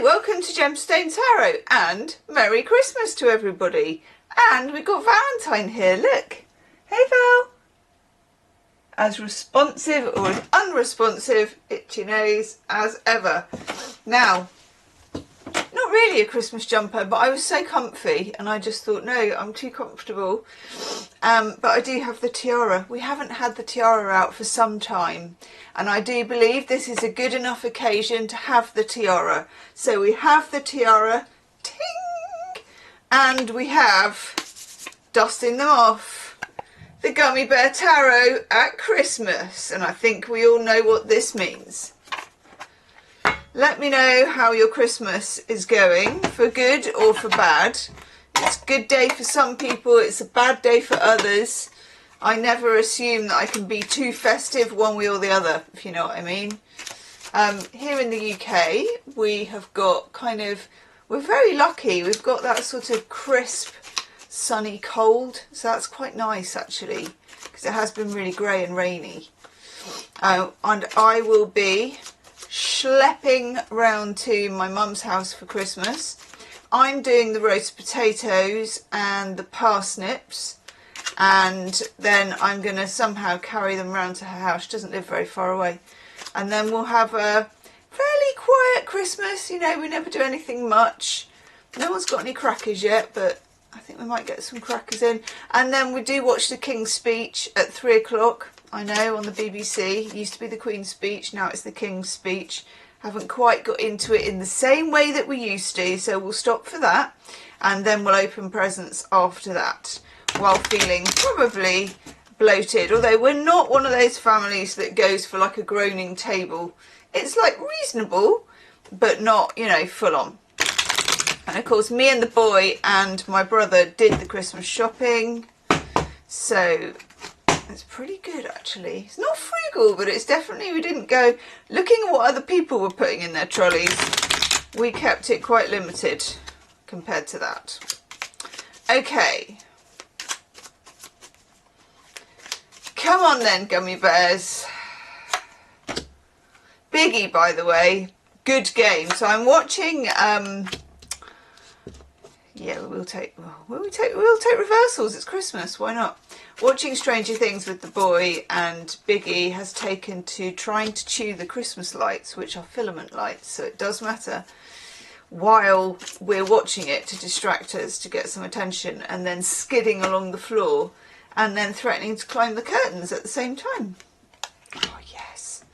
welcome to Gemstone Tarot and Merry Christmas to everybody. And we've got Valentine here, look. Hey Val. As responsive or as unresponsive, itchy nose as ever. Now, not really a Christmas jumper, but I was so comfy and I just thought, no, I'm too comfortable. But I do have the tiara. We haven't had the tiara out for some time. And I do believe this is a good enough occasion to have the tiara. So we have the tiara, ting! And we have, dusting them off, the Gummy Bear Tarot at Christmas. And I think we all know what this means. Let me know how your Christmas is going, for good or for bad. It's a good day for some people, it's a bad day for others. I never assume that I can be too festive one way or the other, if you know what I mean. Here in the UK, we have got we're very lucky. We've got that sort of crisp, sunny cold. So that's quite nice, actually, because it has been really grey and rainy. And I will be schlepping round to my mum's house for Christmas. I'm doing the roast potatoes and the parsnips. And then I'm going to somehow carry them round to her house. She doesn't live very far away. And then we'll have a fairly quiet Christmas. You know, we never do anything much. No one's got any crackers yet, but I think we might get some crackers in. And then we do watch the King's Speech at 3 o'clock. I know, on the BBC. It used to be the Queen's Speech, now it's the King's Speech. Haven't quite got into it in the same way that we used to, so we'll stop for that. And then we'll open presents after that, while feeling probably bloated, although we're not one of those families that goes for like a groaning table. It's like reasonable, but not, you know, full on. And of course, me and the boy and my brother did the Christmas shopping, so it's pretty good actually. It's not frugal, but it's definitely, we didn't go looking at what other people were putting in their trolleys. We kept it quite limited compared to that. Okay. Come on then, Gummy Bears. Biggie, by the way, good game. So I'm watching, yeah, we'll take reversals. It's Christmas, why not? Watching Stranger Things with the boy, and Biggie has taken to trying to chew the Christmas lights, which are filament lights, so it does matter, while we're watching it to distract us, to get some attention, and then skidding along the floor. And then threatening to climb the curtains at the same time. Oh, yes.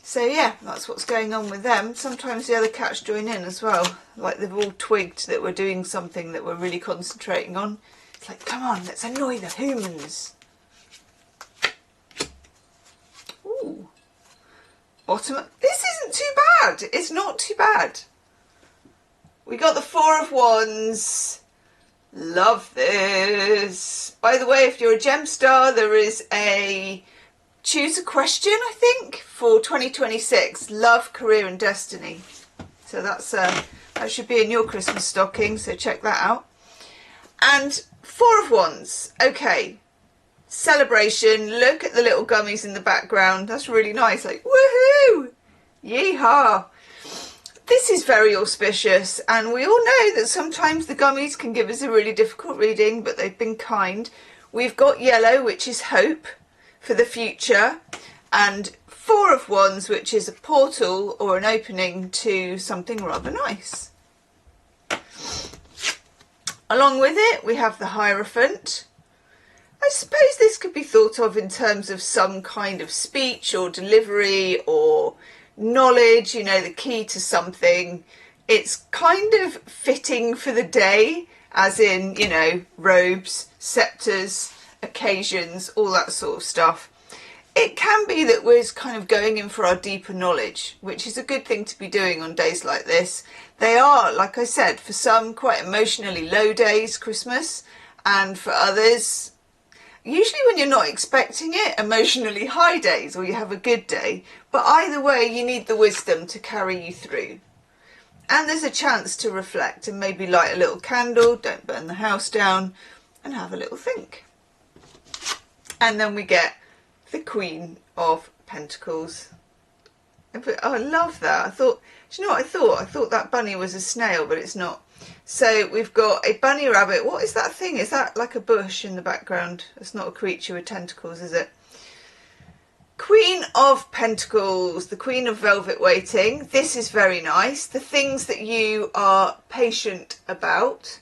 So, yeah, that's what's going on with them. Sometimes the other cats join in as well. Like they've all twigged that we're doing something that we're really concentrating on. It's like, come on, let's annoy the humans. Ooh. Bottom. This isn't too bad. It's not too bad. We got the Four of Wands. Love this. By the way, if you're a gem star, there is a choose a question, I think, for 2026. Love, career and destiny. So that's that should be in your Christmas stocking, so check that out. And Four of Wands. Okay. Celebration. Look at the little gummies in the background. That's really nice. Like, woohoo! Yeehaw! This is very auspicious, and we all know that sometimes the gummies can give us a really difficult reading, but they've been kind. We've got yellow, which is hope for the future, and Four of Wands, which is a portal or an opening to something rather nice. Along with it, we have the Hierophant. I suppose this could be thought of in terms of some kind of speech or delivery or knowledge, you know, the key to something. It's kind of fitting for the day, as in, you know, robes, sceptres, occasions, all that sort of stuff. It can be that we're kind of going in for our deeper knowledge, which is a good thing to be doing on days like this. They are, like I said, for some quite emotionally low days, Christmas, and for others, usually when you're not expecting it, emotionally high days, or you have a good day. But either way, you need the wisdom to carry you through. And there's a chance to reflect and maybe light a little candle, don't burn the house down, and have a little think. And then we get the Queen of Pentacles. Oh, I love that. I thought Do you know what I thought? I thought that bunny was a snail, but it's not. So we've got a bunny rabbit. What is that thing? Is that like a bush in the background? It's not a creature with tentacles, is it? Queen of Pentacles, the Queen of Velvet Waiting. This is very nice. The things that you are patient about,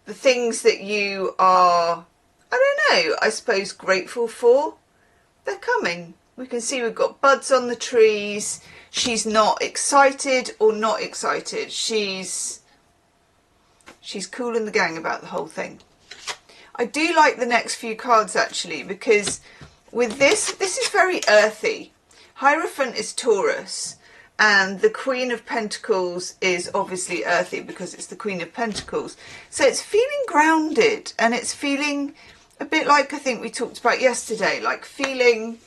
the things that you are, I don't know, I suppose grateful for, they're coming. We can see we've got buds on the trees. She's not excited or not excited. She's cool in the gang about the whole thing. I do like the next few cards actually, because with this is very earthy. Hierophant is Taurus, and the Queen of Pentacles is obviously earthy because it's the Queen of Pentacles. So it's feeling grounded, and it's feeling a bit like I think we talked about yesterday, like feeling,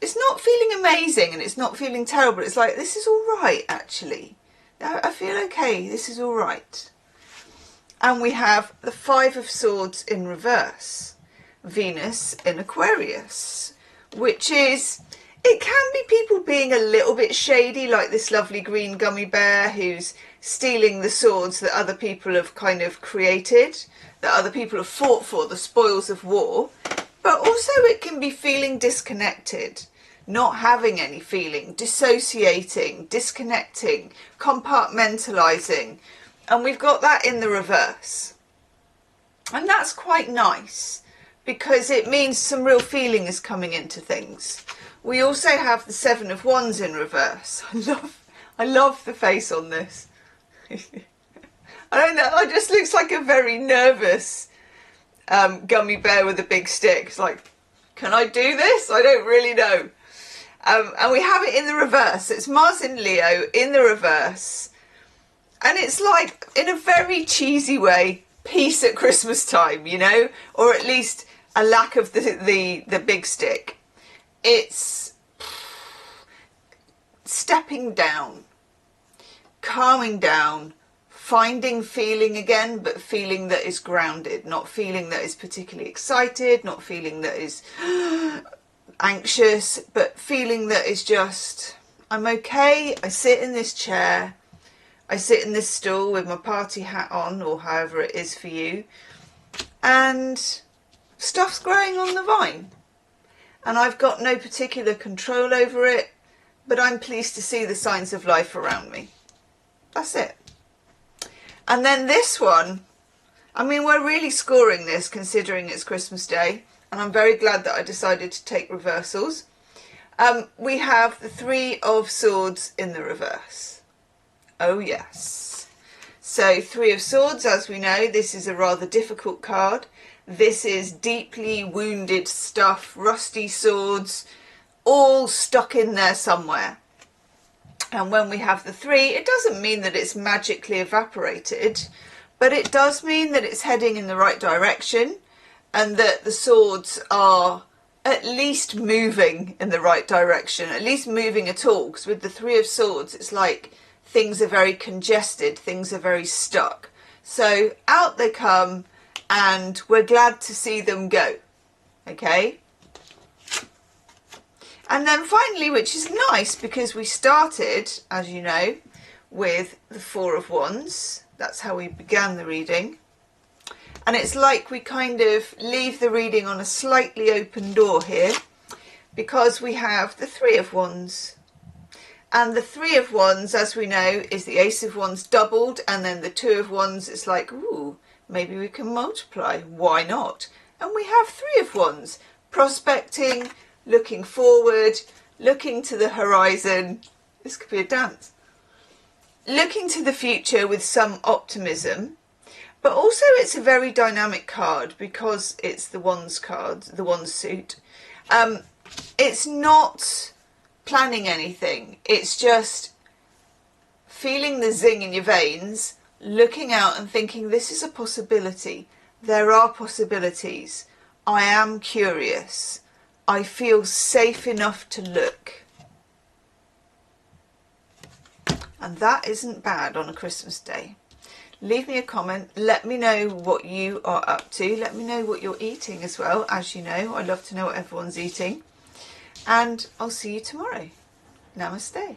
it's not feeling amazing and it's not feeling terrible. It's like, this is all right actually. I feel okay, this is all right. And we have the Five of Swords in reverse. Venus in Aquarius, which is, it can be people being a little bit shady, like this lovely green gummy bear who's stealing the swords that other people have kind of created, that other people have fought for, the spoils of war. But also it can be feeling disconnected, not having any feeling, dissociating, disconnecting, compartmentalizing. And we've got that in the reverse. And that's quite nice, because it means some real feeling is coming into things. We also have the Seven of Wands in reverse. I love the face on this. I don't know, it just looks like a very nervous gummy bear with a big stick. It's like, can I do this? I don't really know. And we have it in the reverse. It's Mars in Leo in the reverse. And it's like, in a very cheesy way, peace at Christmas time, you know? Or at least a lack of the big stick. It's stepping down, calming down, finding feeling again, but feeling that is grounded, not feeling that is particularly excited, not feeling that is anxious, but feeling that is just, I'm okay, I sit in this chair, I sit in this stool with my party hat on, or however it is for you, and stuff's growing on the vine. And I've got no particular control over it, but I'm pleased to see the signs of life around me. That's it. And then this one, I mean, we're really scoring this considering it's Christmas Day, and I'm very glad that I decided to take reversals. We have the Three of Swords in the reverse. Oh yes. So Three of Swords, as we know, this is a rather difficult card. This is deeply wounded stuff, rusty swords, all stuck in there somewhere. And when we have the three, it doesn't mean that it's magically evaporated, but it does mean that it's heading in the right direction and that the swords are at least moving in the right direction, at least moving at all. Because with the Three of Swords, it's like things are very congested, things are very stuck. So out they come, and we're glad to see them go, okay? And then finally, which is nice, because we started, as you know, with the Four of Wands. That's how we began the reading. And it's like we kind of leave the reading on a slightly open door here, because we have the Three of Wands. And the Three of Wands, as we know, is the Ace of Wands doubled, and then the Two of Wands, it's like, ooh, maybe we can multiply, why not? And we have Three of Wands, prospecting, looking forward, looking to the horizon. This could be a dance. Looking to the future with some optimism, but also it's a very dynamic card because it's the Wands card, the Wands suit. It's not planning anything, it's just feeling the zing in your veins, looking out and thinking, this is a possibility. There are possibilities. I am curious. I feel safe enough to look. And that isn't bad on a Christmas day. Leave me a comment. Let me know what you are up to. Let me know what you're eating as well. As you know, I love to know what everyone's eating. And I'll see you tomorrow. Namaste.